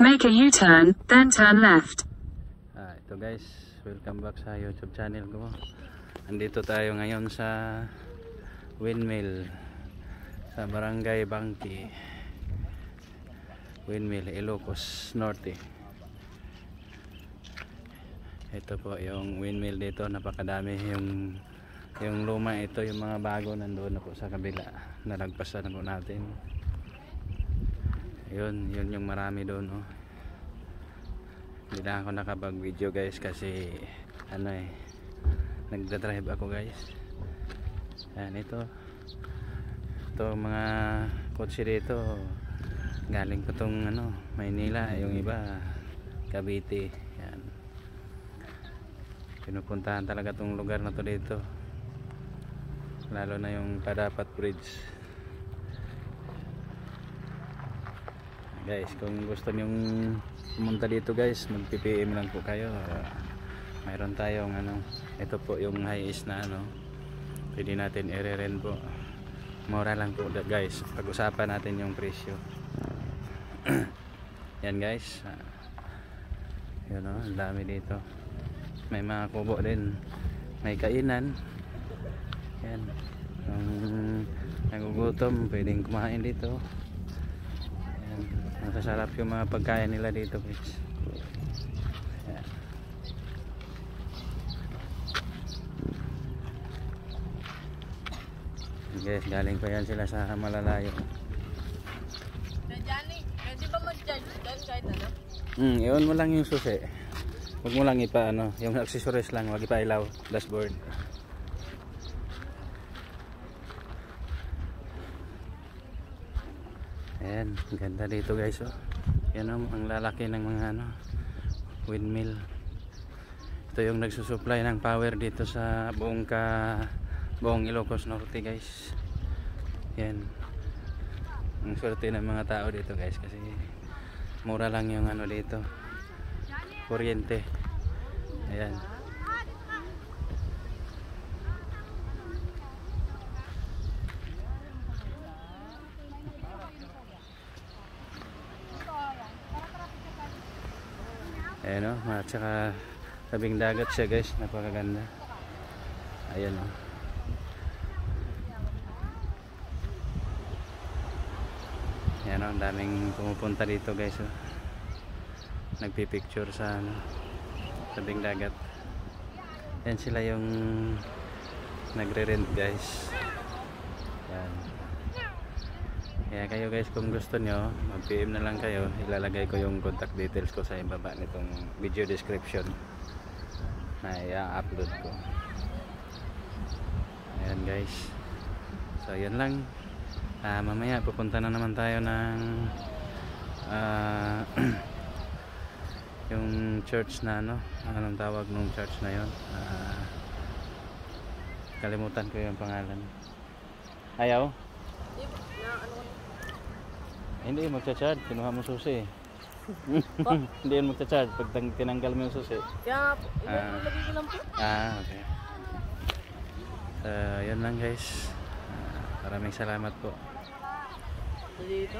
Make a U-turn, then turn left. Ito guys, welcome back sa YouTube channel ko. Andito tayo ngayon sa windmill sa Barangay Bangki, Windmill, Ilocos Norte. Ito po yung windmill dito, napakadami. Yung luma ito, yung mga bago nandoon na po sa kabila, nalagpasan na po natin. Yun yung marami doon, oh. Hindi na ako nakapag video guys kasi nagdadrive ako guys. Yan, ito mga kotse dito galing pa tong Maynila, yung iba Cavite. Yan, pinupuntahan talaga tong lugar na to dito, lalo na yung Padapat Bridge. Guys, kung gusto nyong pumunta dito guys, mag-PPM lang po kayo. Mayroon tayong ito po yung high-is na pwede natin i-rent po. Mura lang po guys, pag-usapan natin yung presyo. Yan guys, yun ang dami dito. May mga kubo din, may kainan. Yan, kung nagugutom pwedeng kumain dito. Masasarap yung mga pagkain nila dito guys. Yan. Guys, galing pa yan sila sa malalayo. Johnny, pwede ba mag-charge doon kahit ano? Iwan mo lang yung susi. Huwag mo lang ipa yung accessories lang, huwag ipa-ilaw, dashboard. Ayan, ganda dito guys, oh. Yan ang lalaki ng mga windmill. Ito yung nagsusupply ng power dito sa buong Ilocos Norte guys. Yan, ang swerte ng mga tao dito guys kasi mura lang yung dito, kuryente. Ayan. Ayan, at saka tabing dagat siya guys, napakaganda. Ayan, ayan, ang daming pumupunta dito guys, nagpipicture sa tabing dagat. Yan sila yung nagre-rent guys. Yan. Kaya kayo guys, kung gusto nyo, mag-PM na lang kayo. Ilalagay ko yung contact details ko sa ibaba nitong video description na i-upload ko. Ayan guys, so yan lang. Mamaya pupunta na naman tayo ng yung church na anong tawag nung church na yon, kalimutan ko yung pangalan. Ayaw? Hindi magcha-charge, kinuha mo susi. Hindi yun magcha-charge pag tinanggal mo yung susi. Kaya po, ilagay ko lang po. Okay. So, yun lang guys. Maraming salamat po. Dito.